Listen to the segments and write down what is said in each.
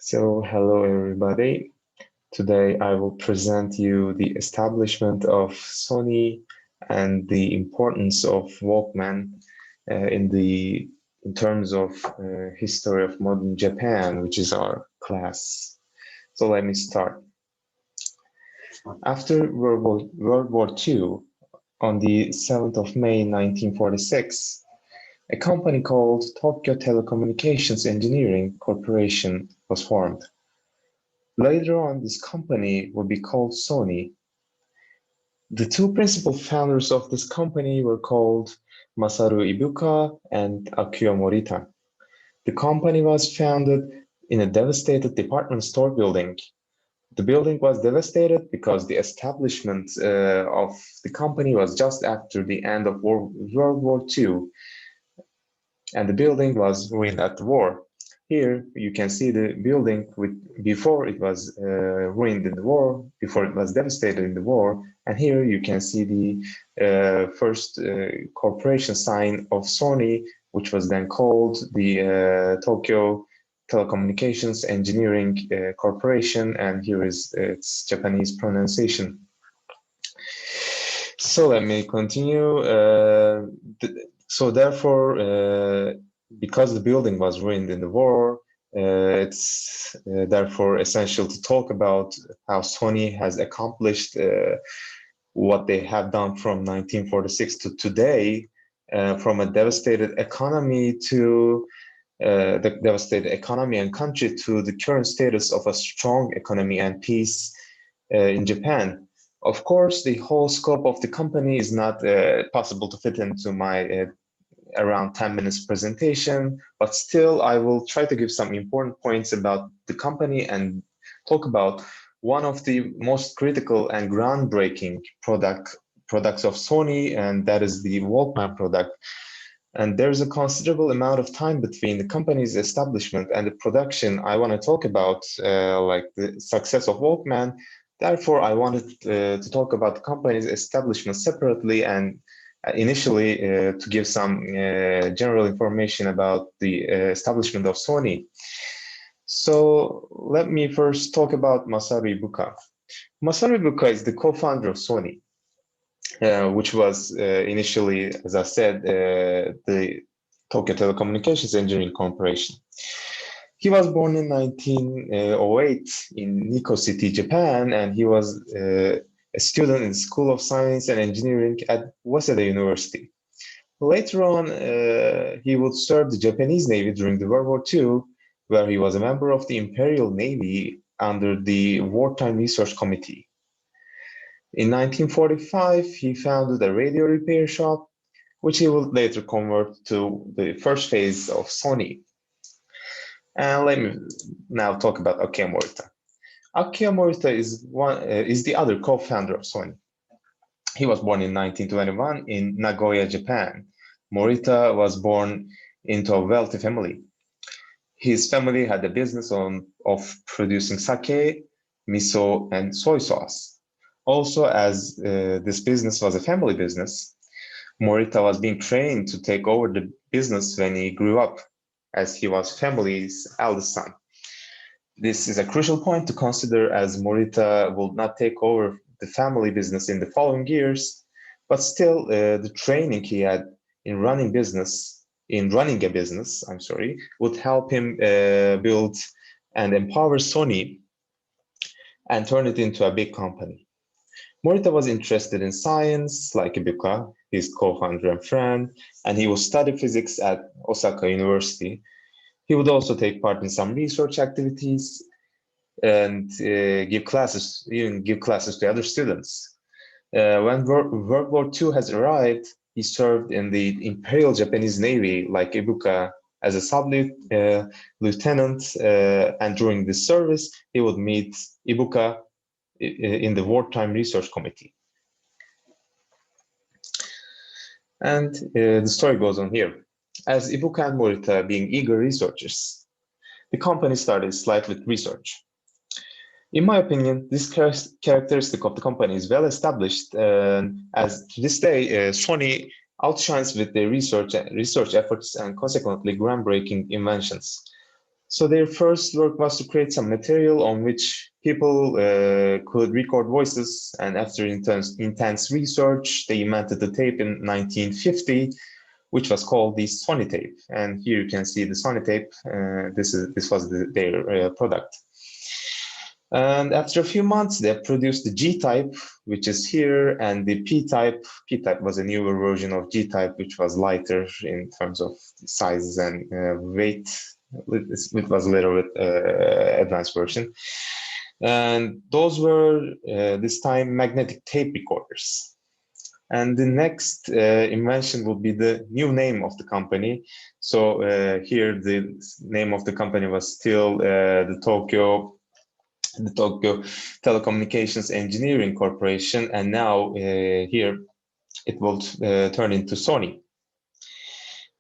Hello everybody. Today I will present you the establishment of Sony and the importance of Walkman in terms of history of modern Japan, which is our class. So let me start. After World War II, on the 7th of May 1946, a company called Tokyo Telecommunications Engineering Corporation was formed. Later on, this company would be called Sony. The two principal founders of this company were called Masaru Ibuka and Akio Morita. The company was founded in a devastated department store building. The building was devastated because the establishment of the company was just after the end of World War II, and the building was ruined at the war. Here you can see the building before it was ruined in the war, before it was devastated in the war, and here you can see the first corporation sign of Sony, which was then called the Tokyo Telecommunications Engineering Corporation, and here is its Japanese pronunciation. So let me continue. Therefore, because the building was ruined in the war, it's therefore essential to talk about how Sony has accomplished what they have done from 1946 to today, from a devastated economy to the devastated economy and country to the current status of a strong economy and peace in Japan. Of course, the whole scope of the company is not possible to fit into my around 10 minutes presentation, but still I will try to give some important points about the company and talk about one of the most critical and groundbreaking products of Sony, and that is the Walkman product. And there's a considerable amount of time between the company's establishment and the production. I want to talk about like the success of Walkman. Therefore, I wanted to talk about the company's establishment separately and initially to give some general information about the establishment of Sony. So let me first talk about Masaru Ibuka. Masaru Ibuka is the co-founder of Sony, which was initially, as I said, the Tokyo Telecommunications Engineering Corporation. He was born in 1908 in Nikko City, Japan, and he was a student in the School of Science and Engineering at Waseda University. Later on, he would serve the Japanese Navy during the World War II, where he was a member of the Imperial Navy under the Wartime Research Committee. In 1945, he founded a radio repair shop, which he would later convert to the first phase of Sony. And let me now talk about Akio Morita. Akio Morita is the other co-founder of Sony. He was born in 1921 in Nagoya, Japan. Morita was born into a wealthy family. His family had a business of producing sake, miso, and soy sauce. Also, as this business was a family business, Morita was being trained to take over the business when he grew up, as he was family's eldest son. This is a crucial point to consider, as Morita will not take over the family business in the following years, but still the training he had in running a business, would help him build and empower Sony and turn it into a big company. Morita was interested in science, like Ibuka, his co-founder and friend, and he would study physics at Osaka University. He would also take part in some research activities and give classes to other students. When World War II has arrived, he served in the Imperial Japanese Navy, like Ibuka, as a sub-lieutenant, and during this service, he would meet Ibuka in the Wartime Research Committee. And the story goes on here. As Ibuka and Morita being eager researchers, the company started slight with research. In my opinion, this characteristic of the company is well established, as to this day, Sony outshines with their research efforts and consequently groundbreaking inventions. So their first work was to create some material on which people could record voices, and after intense research, they invented the tape in 1950, which was called the Sony tape. And here you can see the Sony tape. This was their product. And after a few months, they produced the G-type, which is here, and the P-type. P-type was a newer version of G-type, which was lighter in terms of sizes and weight. It was a little bit advanced version. And those were, this time, magnetic tape recorders. And the next invention would be the new name of the company. So here the name of the company was still the Tokyo Telecommunications Engineering Corporation, and now here it will turn into Sony.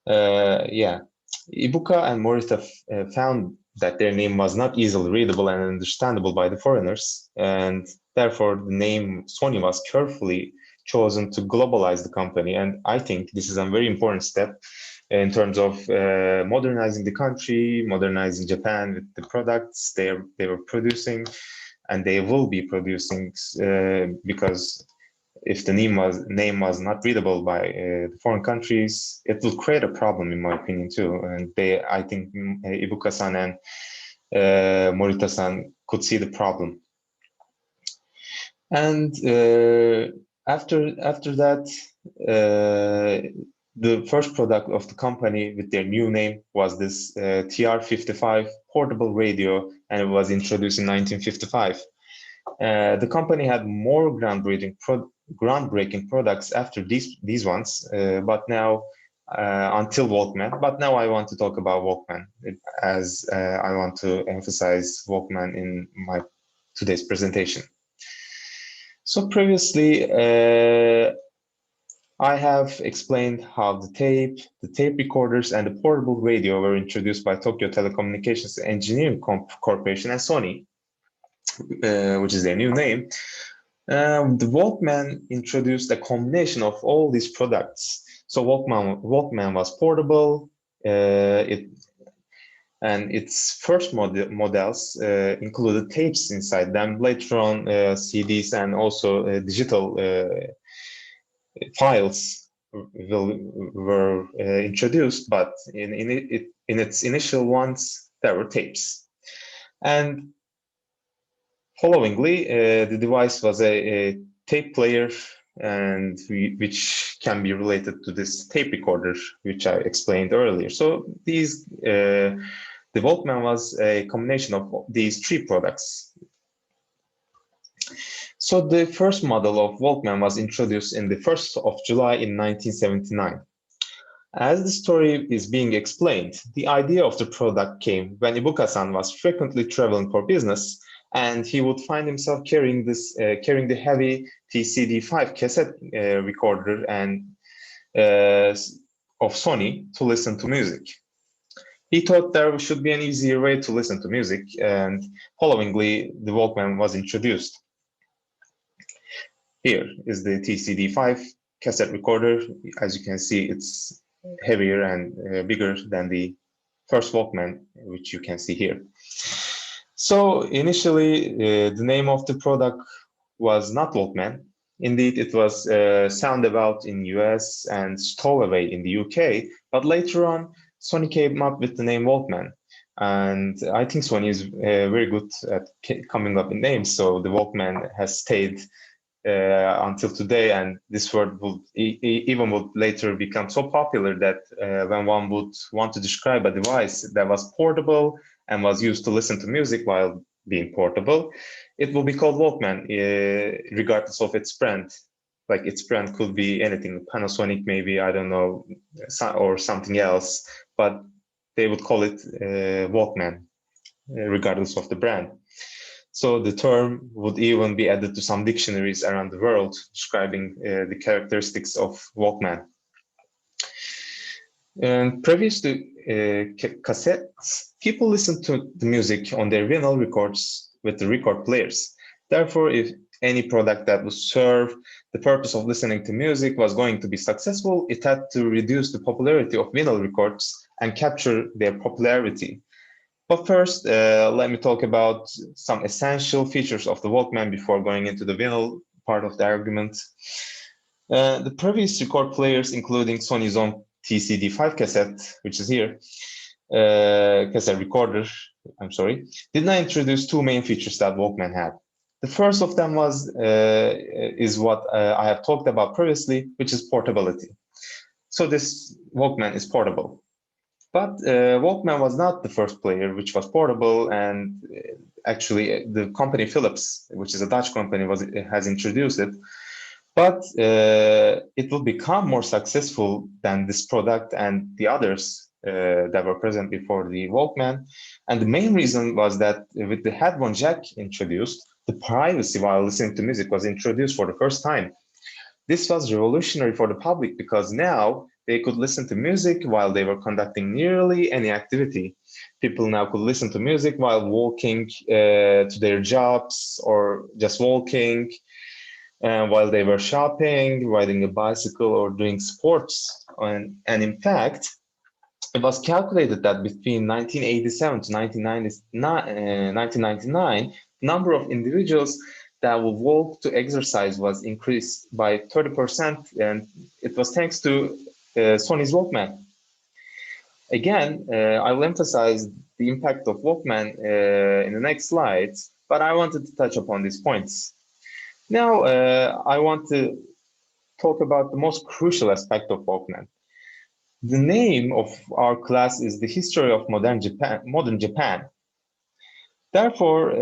Yeah, Ibuka and Morita found that their name was not easily readable and understandable by the foreigners, and therefore the name Sony was carefully chosen to globalize the company. And I think this is a very important step in terms of modernizing the country, modernizing Japan with the products they were producing, and they will be producing, because if the name was not readable by the foreign countries, it will create a problem, in my opinion, too. And I think Ibuka-san and Morita-san could see the problem. And after that, the first product of the company with their new name was this TR-55 portable radio, and it was introduced in 1955. The company had more groundbreaking products after these ones, but now until Walkman. But now I want to talk about Walkman, as I want to emphasize Walkman in my today's presentation. So previously, I have explained how the tape recorders, and the portable radio were introduced by Tokyo Telecommunications Engineering Corporation and Sony, which is their new name. The Walkman introduced a combination of all these products. So Walkman was portable, and its first models included tapes inside them. Later on, CDs and also digital files were introduced, but in its initial ones, there were tapes. And followingly, the device was a tape player, and which can be related to this tape recorder, which I explained earlier. So the Walkman was a combination of these three products. So the first model of Walkman was introduced in the 1st of July in 1979. As the story is being explained, the idea of the product came when Ibuka-san was frequently traveling for business, and he would find himself carrying the heavy TCD5 cassette recorder and of Sony to listen to music. He thought there should be an easier way to listen to music, and followingly, the Walkman was introduced. Here is the TCD5 cassette recorder. As you can see, it's heavier and bigger than the first Walkman, which you can see here. So initially, the name of the product was not Walkman. Indeed, it was Soundabout in US and Stowaway in the UK, but later on, Sony came up with the name Walkman. And I think Sony is very good at coming up with names, so the Walkman has stayed until today, and this word would later become so popular that when one would want to describe a device that was portable and was used to listen to music while being portable, it will be called Walkman, regardless of its brand. Like, its brand could be anything, Panasonic maybe, I don't know, or something else, but they would call it Walkman, regardless of the brand. So the term would even be added to some dictionaries around the world, describing the characteristics of Walkman. And previous to cassettes, people listened to the music on their vinyl records with the record players. Therefore, if any product that would serve the purpose of listening to music was going to be successful, it had to reduce the popularity of vinyl records and capture their popularity. But first, let me talk about some essential features of the Walkman before going into the vinyl part of the argument. The previous record players, including Sony's own TCD5 cassette, which is here, cassette recorder, I'm sorry, did not introduce two main features that Walkman had. The first of them is what I have talked about previously, which is portability. So this Walkman is portable. But Walkman was not the first player which was portable, and actually the company Philips, which is a Dutch company, has introduced it. But it will become more successful than this product and the others that were present before the Walkman. And the main reason was that with the headphone jack introduced, the privacy while listening to music was introduced for the first time. This was revolutionary for the public because now they could listen to music while they were conducting nearly any activity. People now could listen to music while walking to their jobs or just walking, while they were shopping, riding a bicycle, or doing sports. And in fact, it was calculated that between 1987 to 1999, the number of individuals that will walk to exercise was increased by 30%, and it was thanks to Sony's Walkman. Again, I will emphasize the impact of Walkman in the next slides, but I wanted to touch upon these points. Now, I want to talk about the most crucial aspect of Walkman. The name of our class is the history of modern Japan. Therefore,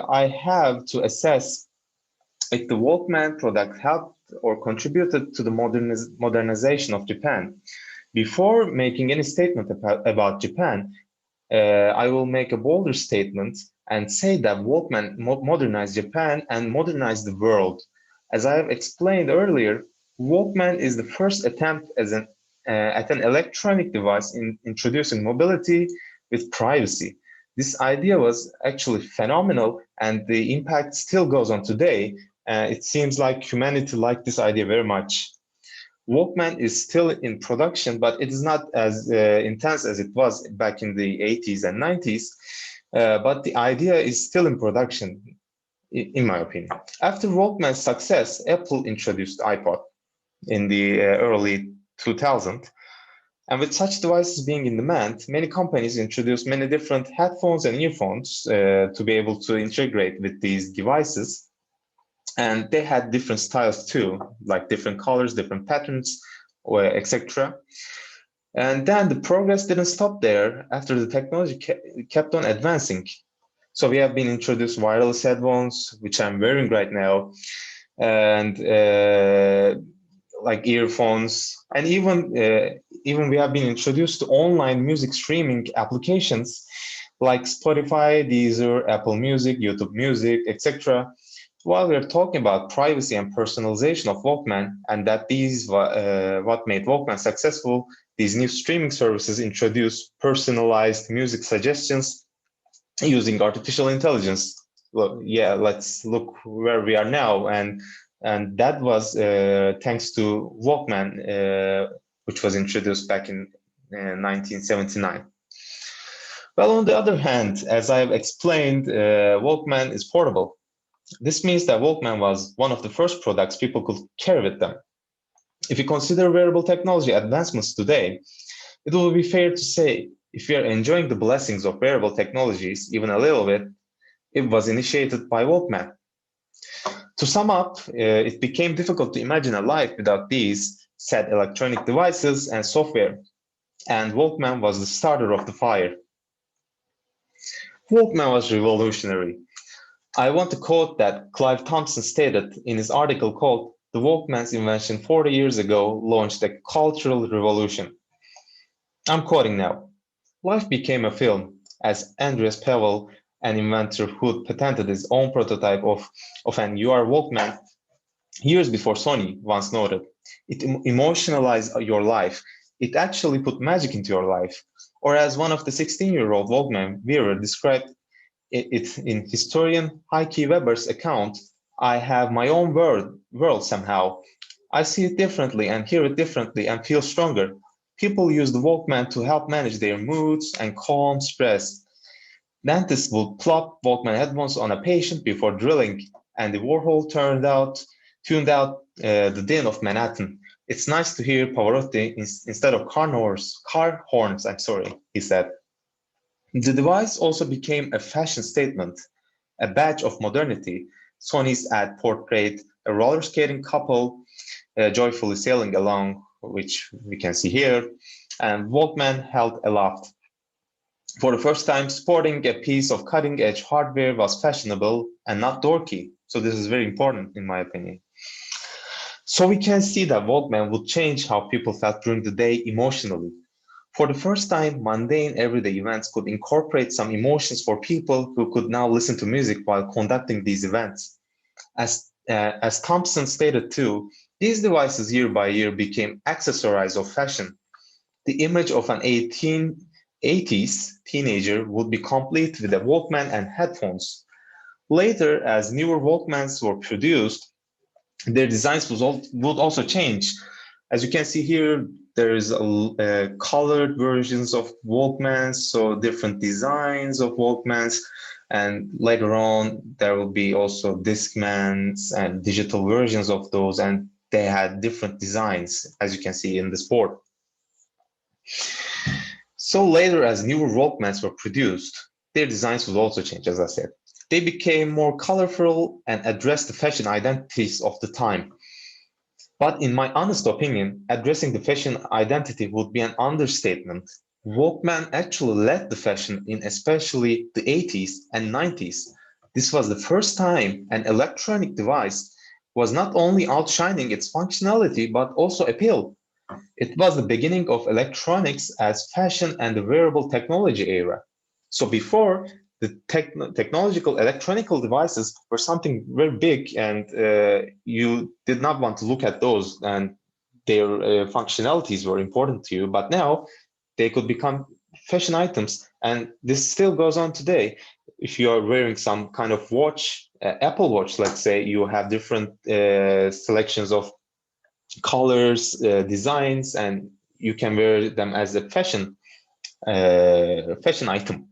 I have to assess if the Walkman product helped or contributed to the modernization of Japan. Before making any statement about Japan, I will make a bolder statement and say that Walkman modernized Japan and modernized the world. As I have explained earlier, Walkman is the first attempt at an electronic device in introducing mobility with privacy. This idea was actually phenomenal, and the impact still goes on today. It seems like humanity liked this idea very much. Walkman is still in production, but it is not as intense as it was back in the 80s and 90s. But the idea is still in production, in my opinion. After Walkman's success, Apple introduced iPod in the early 2000s. And with such devices being in demand, many companies introduced many different headphones and earphones to be able to integrate with these devices. And they had different styles too, like different colors, different patterns, etc. And then the progress didn't stop there after the technology kept on advancing. So we have been introduced wireless headphones, which I'm wearing right now, and like earphones, and even we have been introduced to online music streaming applications like Spotify, Deezer, Apple Music, YouTube Music, etc. While we're talking about privacy and personalization of Walkman, and that these what made Walkman successful, these new streaming services introduce personalized music suggestions using artificial intelligence. Well, yeah, let's look where we are now, and that was thanks to Walkman, which was introduced back in 1979. Well, on the other hand, as I've explained, Walkman is portable. This means that Walkman was one of the first products people could carry with them. If you consider wearable technology advancements today, it will be fair to say if we are enjoying the blessings of wearable technologies even a little bit, it was initiated by Walkman. To sum up, it became difficult to imagine a life without these said electronic devices and software, and Walkman was the starter of the fire. Walkman was revolutionary. I want to quote that Clive Thompson stated in his article called "The Walkman's invention 40 years ago launched a cultural revolution." I'm quoting now. Life became a film as Andreas Pavel, an inventor who patented his own prototype of an UR Walkman years before Sony, once noted. It emotionalized your life. It actually put magic into your life. Or as one of the 16-year-old Walkman wearer described it in historian Heike Weber's account, I have my own world somehow. I see it differently and hear it differently and feel stronger. People use the Walkman to help manage their moods and calm stress. Dentists would plop Walkman headphones on a patient before drilling, and the Warhol tuned out the din of Manhattan. It's nice to hear Pavarotti instead of car horns, I'm sorry, he said. The device also became a fashion statement, a badge of modernity. Sony's ad portrayed a roller skating couple joyfully sailing along, which we can see here, and Walkman held aloft. For the first time, sporting a piece of cutting-edge hardware was fashionable and not dorky. So this is very important, in my opinion. So we can see that Walkman would change how people felt during the day emotionally. For the first time, mundane everyday events could incorporate some emotions for people who could now listen to music while conducting these events. As Thompson stated too, these devices year by year became accessories of fashion. The image of an 1880s teenager would be complete with a Walkman and headphones. Later, as newer Walkmans were produced, their designs would also change. As you can see here, there's colored versions of Walkmans, so different designs of Walkmans. And later on, there will be also Discmans and digital versions of those, and they had different designs, as you can see in this board. So later, as newer Walkmans were produced, their designs would also change, as I said. They became more colorful and addressed the fashion identities of the time. But in my honest opinion, addressing the fashion identity would be an understatement. Walkman actually led the fashion in especially the 80s and 90s. This was the first time an electronic device was not only outshining its functionality, but also appeal. It was the beginning of electronics as fashion and the wearable technology era. So before, the technological electronical devices were something very big, and you did not want to look at those, and their functionalities were important to you. But now they could become fashion items, and this still goes on today. If you are wearing some kind of watch, Apple Watch, let's say, you have different selections of colors, designs, and you can wear them as a fashion item.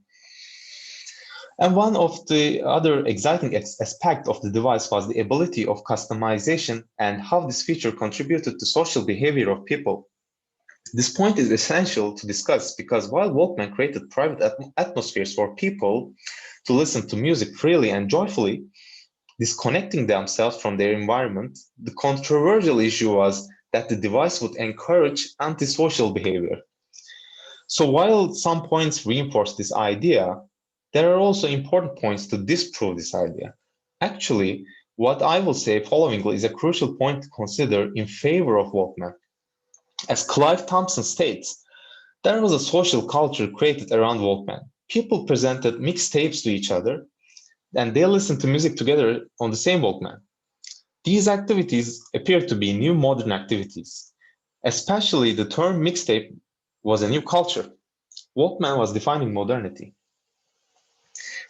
And one of the other exciting aspects of the device was the ability of customization and how this feature contributed to social behavior of people. This point is essential to discuss because while Walkman created private atmospheres for people to listen to music freely and joyfully, disconnecting themselves from their environment, the controversial issue was that the device would encourage antisocial behavior. So while some points reinforce this idea, there are also important points to disprove this idea. Actually, what I will say followingly is a crucial point to consider in favor of Walkman. As Clive Thompson states, there was a social culture created around Walkman. People presented mixtapes to each other, and they listened to music together on the same Walkman. These activities appear to be new modern activities. Especially the term mixtape was a new culture. Walkman was defining modernity.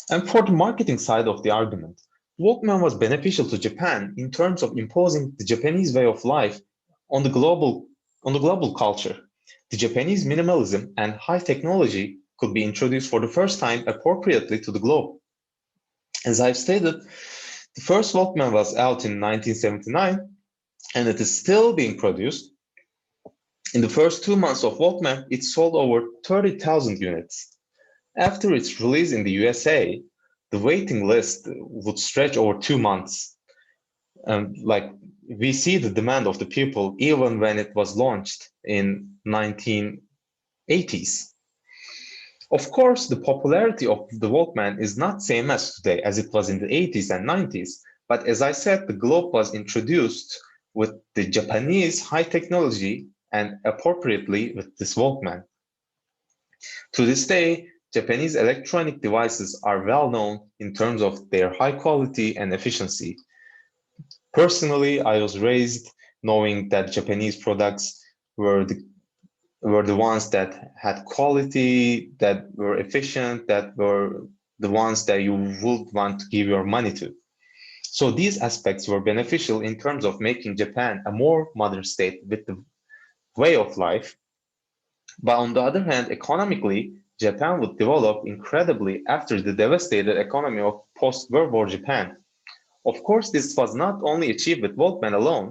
And for the marketing side of the argument, Walkman was beneficial to Japan in terms of imposing the Japanese way of life on the global culture. The Japanese minimalism and high technology could be introduced for the first time appropriately to the globe. As I've stated, the first Walkman was out in 1979, and it is still being produced. In the first 2 months of Walkman, it sold over 30,000 units. After its release in the USA, the waiting list would stretch over 2 months. And we see the demand of the people even when it was launched in 1980s. Of course, the popularity of the Walkman is not same as today as it was in the 80s and 90s. But as I said, the globe was introduced with the Japanese high technology and appropriately with this Walkman. To this day, Japanese electronic devices are well known in terms of their high quality and efficiency. Personally, I was raised knowing that Japanese products were the ones that had quality, that were efficient, that were the ones that you would want to give your money to. So these aspects were beneficial in terms of making Japan a more modern state with the way of life. But on the other hand, economically, Japan would develop incredibly after the devastated economy of post-World War Japan. Of course, this was not only achieved with Walkman alone,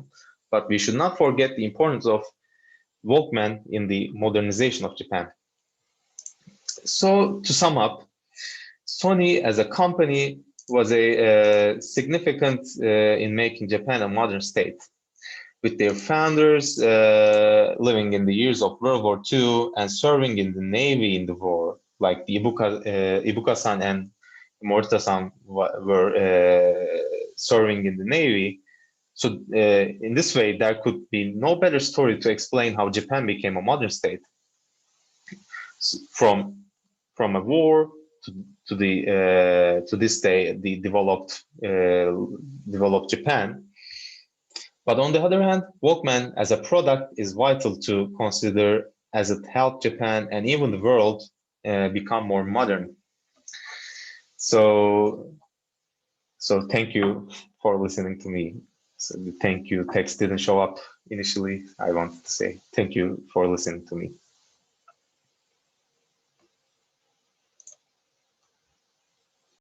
but we should not forget the importance of Walkman in the modernization of Japan. So, to sum up, Sony as a company was significant in making Japan a modern state, with their founders living in the years of World War II and serving in the Navy in the war, like the Ibuka-san and Morita-san were serving in the Navy. So in this way, there could be no better story to explain how Japan became a modern state. From a war to this day, the developed Japan. But on the other hand, Walkman as a product is vital to consider, as it helped Japan and even the world become more modern. So thank you for listening to me. So thank you. Text didn't show up initially. I wanted to say thank you for listening to me.